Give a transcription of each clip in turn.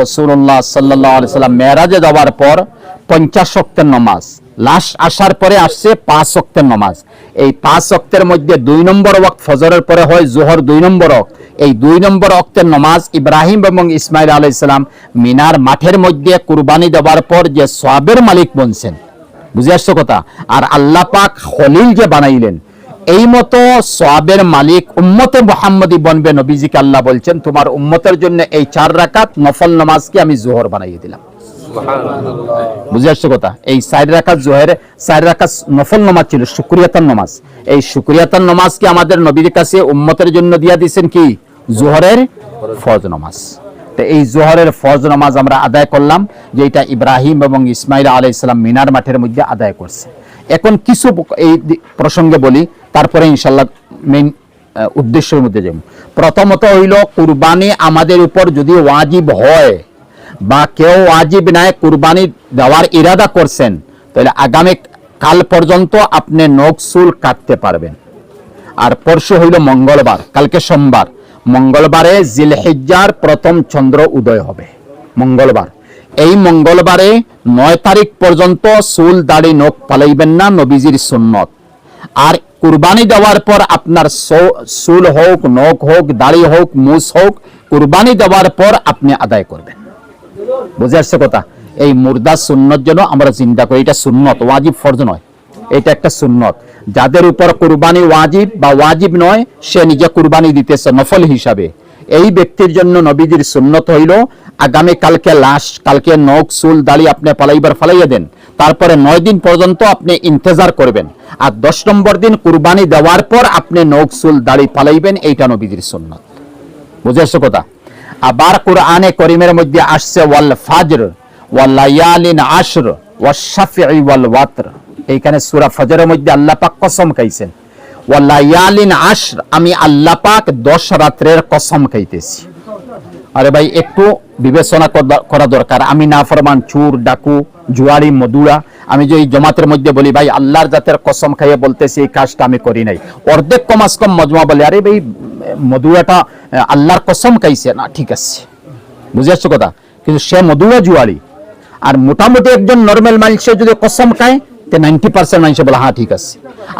রাসূলুল্লাহ সাল্লাল্লাহু আলাইহি সাল্লাম মেরাজে যাওয়ার পর 50 ওয়াক্তের নামাজ, লাস্ট আসার পরে আসছে 5 ওয়াক্তের নামাজ। এই 5 ওয়াক্তের মধ্যে 2 নম্বর ওয়াক্ত ফজরের পরে হয় জোহর 2 নম্বর ওয়াক্ত। এই 2 নম্বর ওয়াক্তের নামাজ ইব্রাহিম এবং ইসমাইল আলাইহিস সালাম মিনার মাঠের মধ্যে কুরবানি দেওয়ার পর যে সওয়াবের মালিক বনছেন, বুঝে আসছো কথা? আর আল্লাহ পাক খলিল যে বানাইলেন, এই মতো সওয়াবের মালিক উম্মতে মুহাম্মদী বনবে। নবীজিকে আল্লাহ বলছেন তোমার উম্মতের জন্য এই 4 রাকাত নফল নামাজকে আমি জোহর বানাইয়ে দিলাম। বুঝে আসছো কথা? এই 4 রাকাত জোহরের 4 রাকাত নফল নামাজ ছিল, শুকরিয়াতার নামাজ। এই শুকরিয়াতার নামাজকে আমাদের নবীর কাছে উম্মতের জন্য দিয়া দিয়েছেন কি? জোহরের ফরজ নামাজ। তো এই জোহরের ফরজ নামাজ আমরা আদায় করলাম, যে এটা ইব্রাহিম এবং ইসমাইল আলাইহিস সালাম মিনার মাঠের মধ্যে আদায় করছে। এখন কিছু এই প্রসঙ্গে বলি, তারপরে ইনশাআল্লাহ মেইন উদ্দেশ্যের মধ্যে যাব। প্রথমত হইল কুরবানি আমাদের উপর যদি ওয়াজিব হয় বা কেউ ওয়াজিব নাই কুরবানি দেওয়ার ইরাদা করছেন, তাহলে আগামী কাল পর্যন্ত আপনি নখ চুল কাটতে পারবেন। আর পরশু হইল মঙ্গলবার, কালকে সোমবার, মঙ্গলবারে জিলহিজ্জার প্রথম চন্দ্র উদয় হবে মঙ্গলবার। এই মঙ্গলবারে 9 তারিখ পর্যন্ত চুল দাড়ি নখ পালাইবেন না, নবীজির সুন্নত। আর কুরবানি দেওয়ার পর আপনার চুল হোক, নখ হোক, দাড়ি হোক, মুছ হোক, কুরবানি দেওয়ার পর আপনি আদায় করবেন। বুঝে আসছে কথা? এই মুর্দা সুন্নত যেন আমরা চিন্তা করি, এটা সুন্নত, ওয়াজিব ফরজ নয়, এটা একটা সুন্নত। যাদের উপর কুরবানি ওয়াজিব বা ওয়াজিব নয়, সে নিজে কুরবানি দিতেছে নফল হিসাবে, এই ব্যক্তির জন্য নবীজির সুন্নত হইল আগামী কালকে লাস্ট, কালকে নখ চুল দাড়ি আপনি ফালাইয়া দেন, তারপরে 9 দিন পর্যন্ত আপনি ইন্তজার করবেন, আর 10 নম্বর দিন কুরবানি দেওয়ার পর আপনি নখ চুল দাড়ি ফালাইবেন, এইটা নবীজির সুন্নত। বুঝে আসছে কথা? আবার কোরআনে করিমের মধ্যে আসছে ওয়াল ফাজর ওয়াল লায়ালিন আশর ওয়াশ শাফঈ ওয়াল ওয়াতর। এইখানে সূরা ফজরের মধ্যে আল্লাহ পাক কসম খাইছেন, ওয়াল লায়ালিন আশর, আমি আল্লাহ পাক 10 রাতের কসম খাইতেছি। আরে ভাই একটু বিবেচনা করা দরকার। আমি নাফরমান, চোর, ডাকু, জুয়ারি, মদুরা, আমি যে এই জমাতের মধ্যে বলি ভাই আল্লাহর জাতের কসম খাইয়ে বলতেছি এই কাজটা আমি করি নাই, অর্ধেক কমাস কম মজমা বলে আরে ভাই মদুরাটা আল্লাহর কসম খাইছে না, ঠিক আছে, বুঝে আসছো কথা? কিন্তু সে মদুরা জুয়ারি। আর মোটামুটি একজন নর্মাল মানুষ যদি কসম খায়, 90% মানুষ বলে হ্যাঁ ঠিক আছে।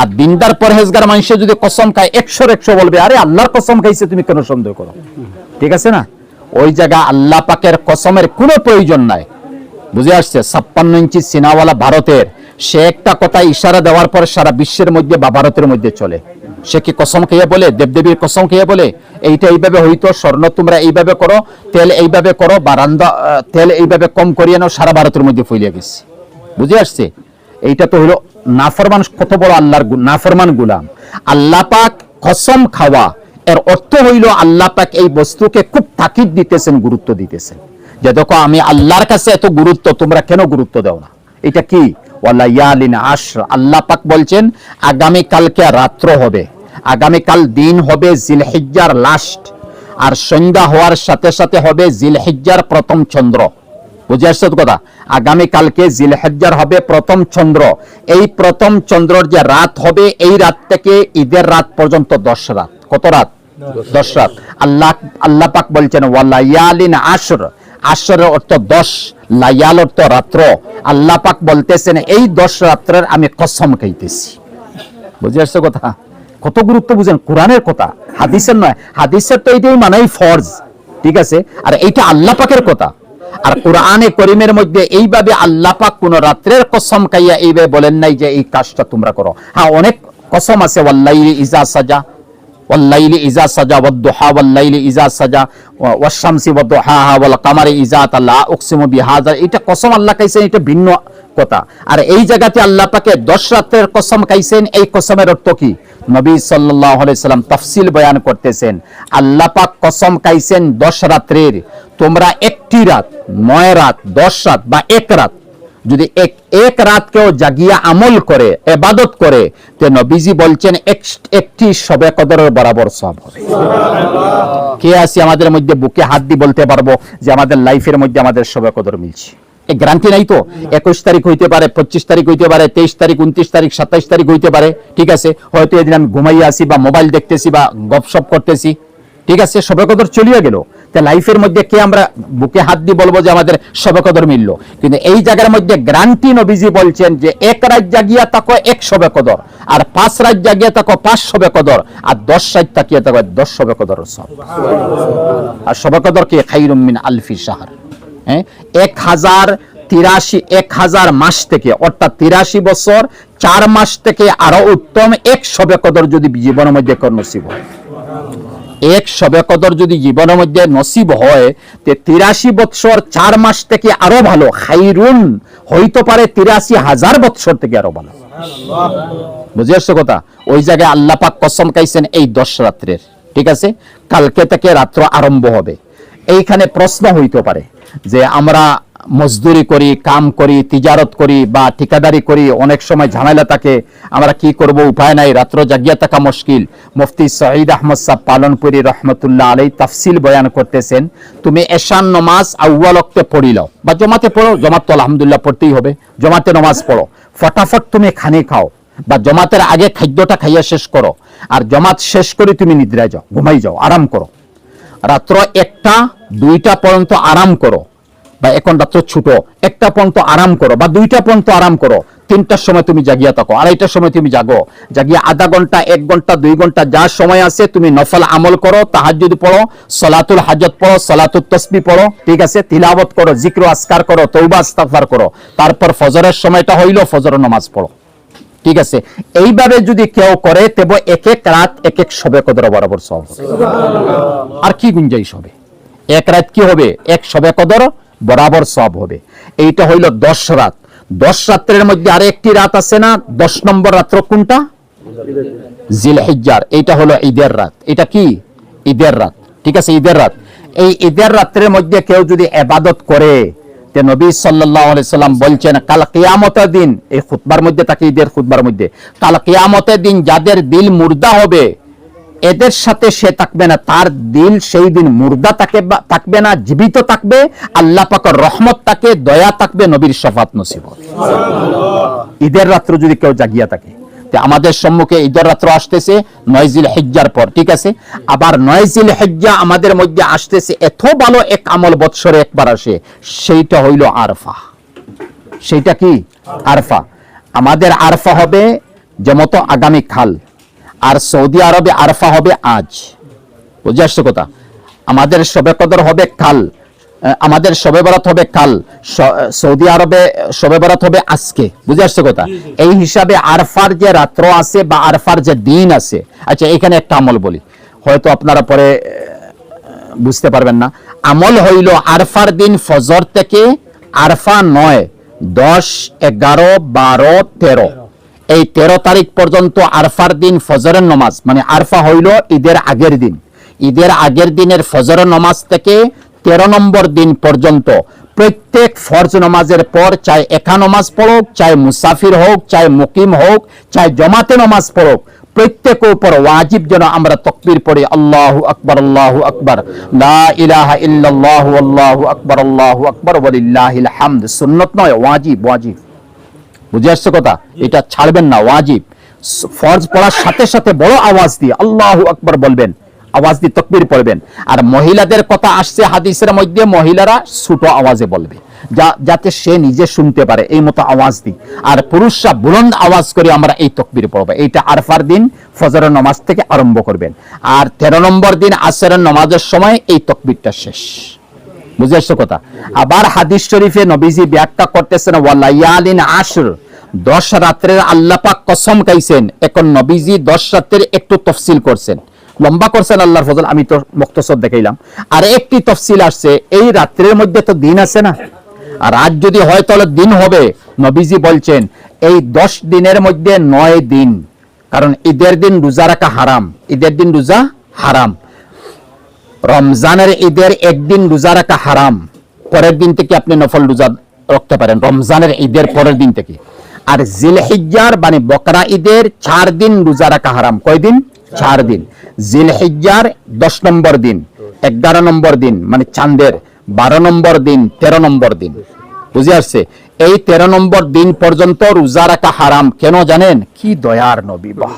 আর দিনদার পরহেজগার মানুষ যদি কসম খায় 100 বলবে আরে আল্লাহর কসম খাইছে, তুমি কেন সন্দেহ করো? ঠিক আছে না? ওই জায়গা আল্লাহ পাকের কসমের কোনো প্রয়োজন নাই। বুঝে আসছে? 56 ইঞ্চি সিনাওয়ালা ভারতের, সে একটা কথা ইশারা দেওয়ার পর সারা বিশ্বের মধ্যে বা ভারতের মধ্যে চলে। সে কি কসম খেয়ে বলে? দেবদেবীর কসম খেয়ে বলে এইটা এইভাবে হইতো, স্বর্ণ তোমরা এইভাবে করো, তেল এইভাবে করো, বা রান্দা তেল এইভাবে কম করিয়ে নাও, সারা ভারতের মধ্যে ফইলিয়ে গেছে। বুঝে আসছে? এইটা তো হইলো নাফরমান, কত বড় আল্লাহর নাফরমান গোলাম। আল্লাহ পাক কসম খাওয়া এর অর্থ হইল আল্লাহ পাক এই বস্তুকে খুব তাকিদ দিতেছেন, গুরুত্ব দিতেছেন, যে দেখো আমি আল্লাহর কাছে এত গুরুত্ব, তোমরা কেন গুরুত্ব দাও না? এটা কি? ওয়ালায়ালিন আশর, আল্লাহ পাক বলছেন আগামী কালকে রাত্র হবে, আগামী কাল দিন হবে জিলহিজ্জার লাস্ট, আর সন্ধ্যা হওয়ার সাথে সাথে হবে জিলহিজ্জার প্রথম চন্দ্র। বুঝে আসছে কথা? আগামী কালকে জিলহিজ্জার হবে প্রথম চন্দ্র। এই প্রথম চন্দ্রের যে রাত হবে, এই রাত থেকে ঈদের রাত পর্যন্ত 10 রাত। কত রাত? 10 রাত। আল্লাহ পাক বলছেন ওয়ালায়ালিন আশর, আশরের অর্থ 10, লায়াল অর্থ রাত্র। আল্লাহ পাক বলতেছেন এই 10 রাত্রের আমি কসম খাইতেছি। বুঝে আসছে কথা? কত গুরুত্ব বুঝেন? কোরআনের কথা, হাদিসের নয়। হাদিসের তো এইটাই মানাই ফরজ, ঠিক আছে? আর এইটা আল্লাহ পাকের কথা। আর কোরআনে করিমের মধ্যে এইভাবে আল্লাহ পাক কোন রাত্রের কসম খাইয়া এইভাবে বলেন নাই যে এই কাজটা তোমরা করো। হ্যাঁ, অনেক কসম আছে, ওয়াল্লাইলি ইজা সাজা, ওয়াল্লাইলি ইজা সাজা, ওয়াদ-দুহা ওয়াল্লাইলি ইজা সাজা, ওয়াশ-শামসি ওয়াদ-দুহাহা ওয়াল কামারি ইজা তালা উকসিমু বিহাযা। এটা কসম আল্লাহ খাইছেন, এটা ভিন্ন কথা। আর এই জায়গাতে আল্লাহ পাকে 10 রাতের কসম খাইছেন, এই কসমের অর্থ কি? নবী সাল্লাল্লাহু আলাইহি সাল্লাম তাফসীল বয়ান করতেছেন, আল্লাহ পাক কসম খাইছেন 10 রাতের। তোমরা একটি রাত, 9 রাত, 10 রাত বা 1 রাত, যদি এক রাত কেউ জাগিয়া আমল করে, ইবাদত করে, তে নবীজি বলছেন একটি শবে কদরের বরাবর সওয়াব হবে। কে আছে আমাদের মধ্যে বুকে হাত দিয়ে বলতে পারবো যে আমাদের লাইফের মধ্যে আমাদের শবে কদর মিলছে? এই গ্যারান্টি নাই তো। 21 তারিখ হইতে পারে, 25 তারিখ হইতে পারে, 23 তারিখ, 29 তারিখ, 27 তারিখ হইতে পারে, ঠিক আছে? হয়তো এদিন আমি ঘুমাইয়া আছি বা মোবাইল দেখতেছি বা গপসপ করতেছি, ঠিক আছে, শবে কদর চলিয়ে গেল, তা লাইফের মধ্যে কে আমরা বুকে হাত দিয়ে বলবো যে আমাদের শবে কদর মিললো? কিন্তু এই জায়গার মধ্যে গ্যারান্টি নবীজি বলছেন যে 1 রাত জাগিয়া থাকো 1 শবে কদর, আর 5 রাত জাগিয়া থাকো 5 শবে কদর, আর 10 রাত তাকিয়ে থাকো 10 শবে কদর সব। আর শবে কদর কি খায়রুম মিন আলফি শাহর, 1000 মাস থেকে, অর্থাৎ 83 বছর 4 মাস থেকে আরো উত্তম 1 শবে কদর যদি জীবনের মধ্যে নসিব হয়। 1 শবে কদর যদি জীবনের মধ্যে নসিব হয়, তে 83 বছর 4 মাস থেকে আরো ভালো, খায়রুন হইতে পারে 83,000 বছর থেকে আরো ভালো। বুঝে আসছে কথা? ওই জায়গায় আল্লাহ পাক কসম খাইছেন এই 10 রাত্রের। ঠিক আছে, কালকে থেকে রাত্র আরম্ভ হবে। এইখানে প্রশ্ন হইতে পারে যে আমরা মজদুরি করি, কাম করি, তিজারত করি বা ঠিকাদারি করি, অনেক সময় ঝামেলা থাকে, আমরা কি করব, উপায় নাই, রাত্র জাগিয়া থাকা মুশকিল। মুফতি সঈদ আহমদ সাহেব পালনপুরি রহমতুল্লাহ আলাইহি তাফসিল বয়ান করতেছেন, তুমি এশান নামাজ আউয়াল ওয়াক্তে পড়ি লও বা জমাতে পড়ো, জমাত তো আলহামদুলিল্লাহ পড়তেই হবে, জমাতে নামাজ পড়ো, ফটাফট তুমি খানি খাও বা জমাতের আগে খাদ্যটা খাইয়া শেষ করো, আর জমাত শেষ করে তুমি নিদ্রায় যাও, ঘুমাই যাও, আরাম করো, রাত্র 1টা 2টা পর্যন্ত আরাম করো, বা এখন রাত্র ছোট 1টা পর্যন্ত আরাম করো বা 2টা পর্যন্ত আরাম করো, 3টার সময় তুমি জাগিয়া থাকো, 2:30টার সময় তুমি জাগো, জাগিয়া আধা ঘন্টা 1 ঘন্টা 2 ঘন্টা যা সময় আছে তুমি নফল আমল করো, তাহাজ্জুদ পড়ো, সলাতুল হাজত পড়ো, সলাতুত তাসবিহ পড়ো, ঠিক আছে, তিলাওয়াত করো, জিক্র আজকার করো, তওবা ইস্তিগফার করো, তারপর ফজরের সময়টা হইলো ফজরের নামাজ পড়ো। ঠিক আছে, এইভাবে যদি কেউ করে তবে 1 রাত 1 শবে কদর বরাবর সওয়াব হবে। আর কি গুঞ্জাইশ হবে? 1 রাত কি হবে? 1 শবে কদর বরাবর সওয়াব হবে। এইটা হইল 10 রাত। 10 রাত্রের মধ্যে আরেকটি রাত আছে না, 10 নম্বর রাত্র কোনটা? জিলহিজ্জার। এইটা হলো ঈদের রাত। এটা কি? ঈদের রাত। ঠিক আছে, ঈদের রাত। এই ঈদের রাত্রের মধ্যে কেউ যদি ইবাদত করে, তে নবী সাল্লাল্লাহু আলাইহি সাল্লাম বলছেন কাল কিয়ামতের দিন, এই খুতবার মধ্যে থাকে, ঈদের খুতবার মধ্যে, কাল কিয়ামতের দিন যাদের দিল মুর্দা হবে এদের সাথে সে থাকবে না, তার দিল সেই দিন মুর্দা থাকবে না, জীবিত থাকবে, আল্লাহ পাকের রহমত থাকে, দয়া থাকবে, নবীর শাফাত নসিব হবে। ঈদের রাত্র যদি কেউ জাগিয়া থাকে, আমাদের সম্মুখে ঈদের রাত্র আসতেছে 9 জিলহিজ্জার পর। ঠিক আছে, আবার 9 জিলহিজ্জা আমাদের মধ্যে আসতেছে, এত ভালো এক আমল বৎসরে একবার আসে, সেইটা হইল আরফা। সেইটা কি? আরফা। আমাদের আরফা হবে যেমতো আগামী কাল, আর সৌদি আরবে আরফা হবে আজ। বুঝে আসছে কথা? আমাদের শবে কদর হবে কাল, আমাদের শবে বরাত হবে কাল, সৌদি আরবে শবে বরাত হবে আজকে। বুঝে আসছে কথা? এই হিসাবে আরফার যে রাত্র আছে বা আরফার যে দিন আছে, আচ্ছা এখানে একটা আমল বলি, হয়তো আপনারা পরে বুঝতে পারবেন না। আমল হইল আরফার দিন ফজর থেকে আরফা 9, 10, 11, 12, 13, এই 13 তারিখ পর্যন্ত আরফার দিন ফজরের নামাজ, মানে আরফা হইল ঈদের আগের দিন, ঈদের আগের দিনের ফজরের নামাজ থেকে 13 নম্বর দিন পর্যন্ত প্রত্যেক ফরজ নামাজের পর, চাই একা নামাজ পড়ুক, চাই মুসাফির হোক, চাই মুকিম হোক, চাই জমাতে নামাজ পড়ুক, প্রত্যেকের উপর ওয়াজিব যেন আমরা তাকবীর পড়ি, আল্লাহু আকবার, আল্লাহু আকবার, লা ইলাহা ইল্লাল্লাহু, আল্লাহু আকবার, আল্লাহু আকবার, ওয়ালিল্লাহিল হামদ। সুন্নাত নয়, ওয়াজিব। ওয়াজিব। বুঝে আসছে কথা? এটা ছাড়বেন না, ওয়াজিব। ফরজ পড়ার সাথে সাথে বড় আওয়াজ দিয়ে আল্লাহু আকবার বলবেন, আওয়াজ দিয়ে তাকবীর পড়বেন। আর মহিলাদের কথা আসছে হাদিসের মধ্যে, মহিলারা ছোট আওয়াজে বলবে, যাতে সে নিজে শুনতে পারে, এই মতো আওয়াজ দিই। আর পুরুষরা বুলন্দ আওয়াজ করে আমরা এই তাকবীর পড়বো। এইটা আরফার দিন ফজরের নামাজ থেকে আরম্ভ করবেন, আর 13 নম্বর দিন আসরের নামাজের সময় এই তাকবীরটা শেষ। বুঝে আসছে কথা? আবার হাদিস শরীফে নবীজি ব্যাখ্যা করতেছেন ওয়ালায়ালিন আশর, 10 রাত্রের আল্লাহ পাক কসম খাইছেন। এখন নবীজি 10 রাত্রের একটু তফসিল করছেন, লম্বা করছেন, আল্লাহর ফজল, আমি তো মুখতসর দেখাইলাম। আর একটি তফসিল আসছে, এই রাত্রের মধ্যে তো দিন আছে না, আর রাত যদি হয় তাহলে দিন হবে। নবীজি বলছেন এই 10 দিনের মধ্যে 9 দিন, কারণ ঈদের দিন রোজা রাখা হারাম, ঈদের দিন রোজা হারাম, রমজানের ঈদের একদিন রোজা রাখা হারাম, পরের দিন থেকে আপনি নফল রোজা রাখতে পারেন, রমজানের ঈদের পরের দিন থেকে। আর জিলহিজ্জার মানে বকরা ঈদের 4 দিন রোজা রাখা হারাম। কয় দিন? 4 দিন। জিলহিজ্জার 10 নম্বর দিন, 11 নম্বর দিন মানে চাঁদের, 12 নম্বর দিন, 13 নম্বর দিন। বুঝে আসছে? এই 13 নম্বর দিন পর্যন্ত রোজা রাখা হারাম। কেন জানেন? কি দয়ার নবী! বাহ!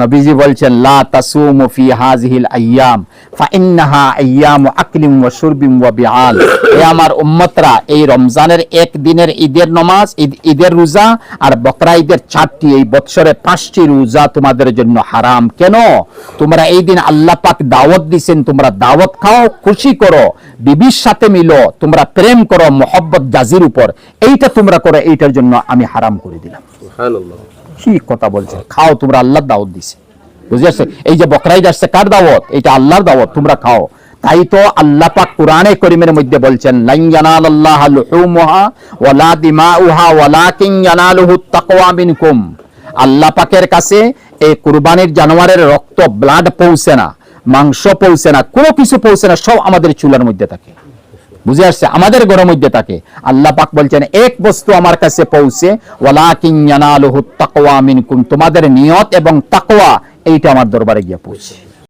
নবীজি বলছেন লা তাসুমু ফি হাযিহিল আইয়াম ফাইন্নাহা আইয়ামু আকলিম ওয়া শুরবিম ওয়া বিআল। হে আমার উম্মতরা, এই রমজানের এক দিনের ঈদের নামাজ, ঈদের রোজা আর বকরা ঈদের 4টি, এই বছরে 5টি রোজা তোমাদের জন্য হারাম। কেন? তোমরা এই দিন আল্লাহ পাক দাওয়াত দিবেন, তোমরা দাওয়াত খাও, খুশি করো, বিবির সাথে মিলো, তোমরা প্রেম করো মোহব্বত জাজির উপর, এইটা তোমরা করো, এইটার জন্য আমি হারাম করে দিলাম। সুবহানাল্লাহ। কি কথা বলছে? খাও, তোমরা আল্লাহর দাওয়াত দিছে, বুঝে আসছে? এই যে বকরা ঈদ আসছে, কার দাওয়াত? এটা আল্লাহর দাওয়াত, তোমরা খাও। তাই তো আল্লাহ পাক কুরআনে কারীমের মধ্যে বলছেন লান ইয়ানালাল্লাহা লুহুমুহা ওয়ালা দিমাউহা ওয়ালাকিন ইয়ানালুহুত তাকওয়া মিনকুম। আল্লাহ পাকের কাছে এই কুরবানির জানোয়ারের রক্ত, ব্লাড পৌঁছে না, মাংস পৌঁছে না, কোনো কিছু পৌঁছে না, সব আমাদের চুলার মধ্যে থাকে, বুঝে আসছে? আমাদের ঘরের মধ্যে থাকে। আল্লাহ পাক বলছেন এক বস্তু আমার কাছে পৌঁছে, ওয়ালাকিন ইয়ানালুহুত তাকওয়া মিনকুম, তোমাদের নিয়ত এবং তাকওয়া এইটা আমার দরবারে গিয়ে পৌঁছে।